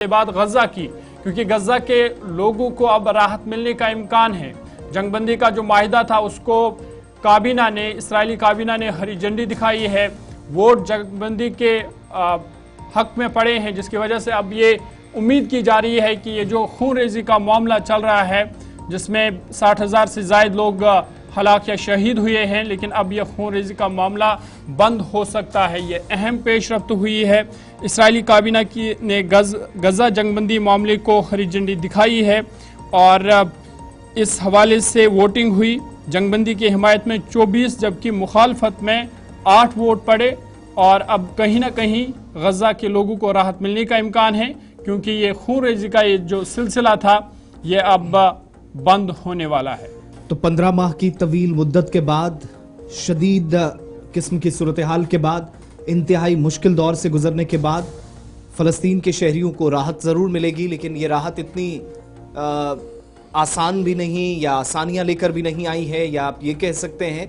के बाद गजा की, क्योंकि गजा के लोगों को अब राहत मिलने का इम्कान है। जंगबंदी का जो माहिदा था उसको इसराइली काबीना ने हरी झंडी दिखाई है। वोट जंगबंदी के हक में पड़े हैं, जिसकी वजह से अब ये उम्मीद की जा रही है कि ये जो खून रेजी का मामला चल रहा है, जिसमें 60,000 से ज़ायद लोग हलाक या शहीद हुए हैं, लेकिन अब यह खून रेजी का मामला बंद हो सकता है। ये अहम पेशरफ्त हुई है। इसराइली काबीना ने गजा जंगबंदी मामले को हरी झंडी दिखाई है और इस हवाले से वोटिंग हुई। जंगबंदी की हिमायत में 24 जबकि मुखालफत में 8 वोट पड़े और अब कहीं ना कहीं गजा के लोगों को राहत मिलने का इम्कान है, क्योंकि ये खून रेजी का ये जो सिलसिला था ये अब बंद होने वाला है। तो 15 माह की तवील मुद्दत के बाद, शदीद किस्म की सूरत हाल के बाद, इंतहाई मुश्किल दौर से गुजरने के बाद फ़लस्तीन के शहरियों को राहत ज़रूर मिलेगी, लेकिन ये राहत इतनी आसान भी नहीं या आसानियां लेकर भी नहीं आई है, या आप ये कह सकते हैं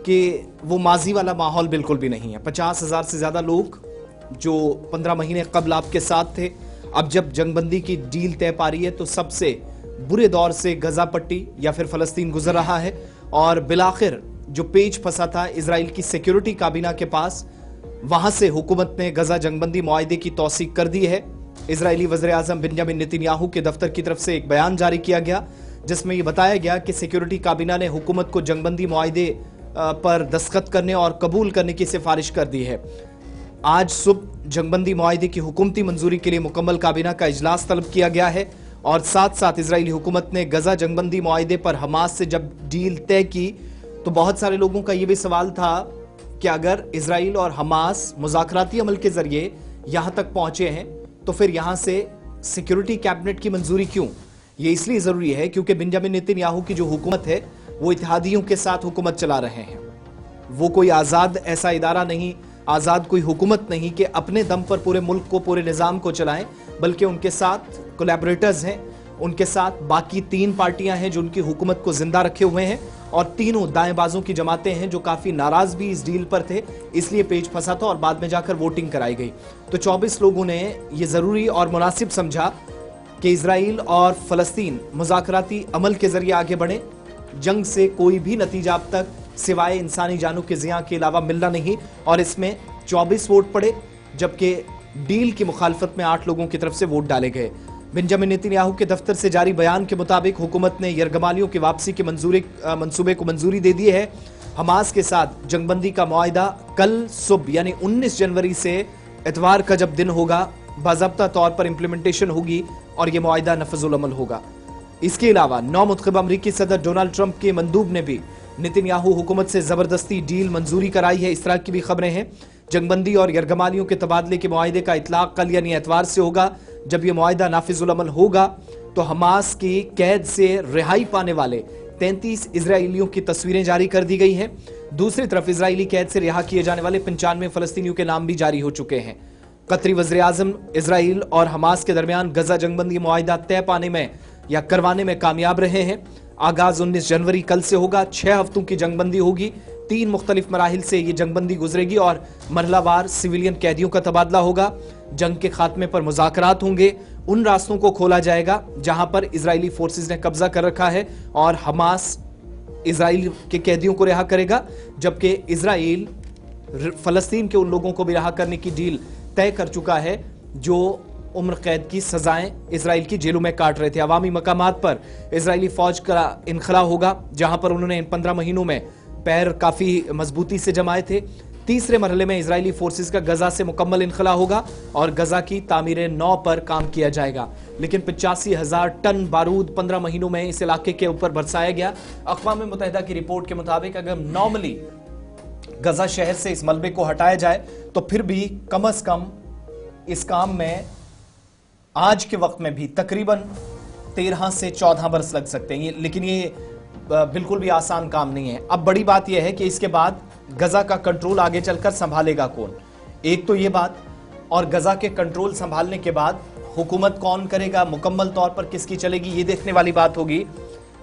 कि वो माजी वाला माहौल बिल्कुल भी नहीं है। 50,000 से ज़्यादा लोग जो 15 महीने कबल आपके साथ थे, अब जब जंगबंदी की डील तय पा रही है तो सबसे बुरे दौर से गजा पट्टी या फिर फ़लस्तीन गुजर रहा है। और बिलाखिर जो पेच फंसा था इजराइल की सिक्योरिटी काबीना के पास, वहां से हुकूमत ने गजा जंगबंदी मुआहदे की तौसीक कर दी है। इजरायली वज़ीर आज़म बेंजामिन नेतन्याहू के दफ्तर की तरफ से एक बयान जारी किया गया, जिसमें यह बताया गया कि सिक्योरिटी काबीना ने हुकूमत को जंगबंदी मुआहदे पर दस्तखत करने और कबूल करने की सिफारिश कर दी है। आज सुबह जंगबंदी मुआहदे की हुकूमती मंजूरी के लिए मुकम्मल काबीना का इजलास तलब किया गया है और साथ साथ इजरायली हुकूमत ने गजा जंगबंदी मुआहदे पर हमास से जब डील तय की तो बहुत सारे लोगों का यह भी सवाल था कि अगर इजराइल और हमास मुज़ाकराती अमल के जरिए यहां तक पहुंचे हैं तो फिर यहां से सिक्योरिटी कैबिनेट की मंजूरी क्यों? ये इसलिए जरूरी है क्योंकि बेंजामिन नेतन्याहू की जो हुकूमत है वो इत्तेहादियों के साथ हुकूमत चला रहे हैं। वो कोई आज़ाद ऐसा इदारा नहीं, आज़ाद कोई हुकूमत नहीं कि अपने दम पर पूरे मुल्क को, पूरे निज़ाम को चलाएं, बल्कि उनके साथ कोलैबोरेटर्स हैं, उनके साथ बाकी 3 पार्टियां हैं जो उनकी हुकूमत को जिंदा रखे हुए हैं और तीनों दाएंबाजों की जमातें हैं जो काफी नाराज भी इस डील पर थे, इसलिए पेच फंसा था और बाद में जाकर वोटिंग कराई गई। तो 24 लोगों ने यह जरूरी और मुनासिब समझा कि इजराइल और फलस्तीन मुज़ाकराती अमल के जरिए आगे बढ़े। जंग से कोई भी नतीजा अब तक सिवाय इंसानी जानों के ज़िया के अलावा मिलना नहीं, और इसमें 24 वोट पड़े जबकि डील की मुखालफत में 8 लोगों की तरफ से वोट डाले गए। बेंजामिन नेतन्याहू के दफ्तर से जारी बयान के मुताबिक हुकूमत ने यरगमालियों की वापसी के मंसूबे को मंजूरी दे दी है। हमास के साथ जंगबंदी का मुआहदा कल सुबह यानी 19 जनवरी से इतवार का जब दिन होगा बाज़ाब्ता तौर पर इम्प्लीमेंटेशन होगी और यह मुआहदा नफजुल अमल होगा। इसके अलावा नौमुतखब अमरीकी सदर डोनाल्ड ट्रंप के मंदूब ने भी नेतन्याहू हुकूमत से जबरदस्ती डील मंजूरी कराई है। इस तरह की भी खबरें हैं। जंगबंदी और यरगमालियों के तबादले के मुआहदे का इतलाक कल यानी एतवार से होगा। जब यह मुआहदा नाफिजुल अमल होगा तो हमास की कैद से रिहाई पाने वाले 33 इजराइलियों की तस्वीरें जारी कर दी गई हैं। दूसरी तरफ इजरायली कैद से रिहा किए जाने वाले 95 फलस्तीनियों के नाम भी जारी हो चुके हैं। कतरी वज़ीर आज़म इजराइल और हमास के दरमियान गजा जंगबंदी मुआहदा तय पाने में या करवाने में कामयाब रहे हैं। आगाज 19 जनवरी कल से होगा। 6 हफ्तों की जंगबंदी होगी। 3 मुख्तलिफ मराहिल से ये जंगबंदी गुजरेगी और मरहलावार सिविलियन कैदियों का तबादला होगा। जंग के खात्मे पर मुज़ाकरात होंगे। उन रास्तों को खोला जाएगा जहां पर इजरायली फोर्सेस ने कब्जा कर रखा है और हमास इजराइल के कैदियों को रिहा करेगा, जबकि इजराइल फलस्तीन के उन लोगों को भी रिहा करने की डील तय कर चुका है जो उम्र कैद की सजाएं इजराइल की जेलों में काट रहे थे। अवामी मकामात पर इजरायली फौज का इनखला होगा, जहां पर उन्होंने इन 15 महीनों में पैर काफी मजबूती से जमाए थे। तीसरे मरहले में इजरायली फोर्सेस का गजा से मुकम्मल इनखला होगा और गजा की तामीर नौ पर काम किया जाएगा। लेकिन 85,000 टन बारूद 15 महीनों में इस इलाके के ऊपर बरसाया गया। अक़वाम मुत्तहिदा की रिपोर्ट के मुताबिक अगर नॉर्मली गजा शहर से इस मलबे को हटाया जाए तो फिर भी कम अज कम इस काम में आज के वक्त में भी तकरीबन 13 से 14 बरस लग सकते हैं। लेकिन ये बिल्कुल भी आसान काम नहीं है। अब बड़ी बात यह है कि इसके बाद गजा का कंट्रोल आगे चलकर संभालेगा कौन, एक तो ये बात, और गजा के कंट्रोल संभालने के बाद हुकूमत कौन करेगा, मुकम्मल तौर पर किसकी चलेगी, ये देखने वाली बात होगी।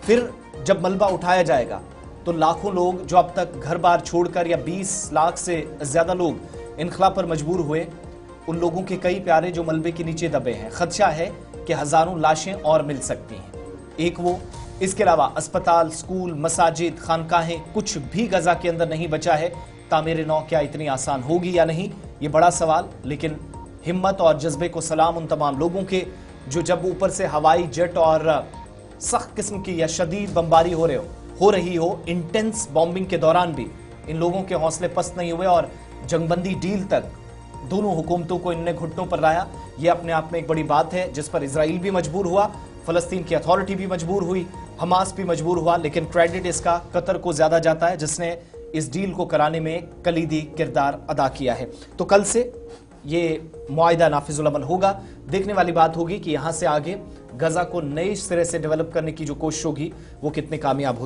फिर जब मलबा उठाया जाएगा तो लाखों लोग जो अब तक घर बार छोड़कर, या 20 लाख से ज्यादा लोग इनखला पर मजबूर हुए, उन लोगों के कई प्यारे जो मलबे के नीचे दबे हैं। खदशा है कि हजारों लाशें और मिल सकती हैं। एक वो, इसके अलावा अस्पताल, स्कूल, मसाजिद, खानकाहें, कुछ भी गजा के अंदर नहीं बचा है। तामीर नौ क्या इतनी आसान होगी या नहीं, ये बड़ा सवाल। लेकिन हिम्मत और जज्बे को सलाम उन तमाम लोगों के जो जब ऊपर से हवाई जेट और सख्त किस्म की या शदीद बमबारी हो रही हो, इंटेंस बॉम्बिंग के दौरान भी इन लोगों के हौसले पस्त नहीं हुए और जंगबंदी डील तक दोनों हुकूमतों को इनने घुटनों पर लाया। ये अपने आप में एक बड़ी बात है जिस पर इजराइल भी मजबूर हुआ, फलस्तीन की अथॉरिटी भी मजबूर हुई, हमास भी मजबूर हुआ। लेकिन क्रेडिट इसका कतर को ज्यादा जाता है जिसने इस डील को कराने में कलीदी किरदार अदा किया है। तो कल से ये मुआहिदा नाफिजुल अमल होगा। देखने वाली बात होगी कि यहां से आगे गजा को नए सिरे से डेवलप करने की जो कोशिश होगी वो कितने कामयाब होती है।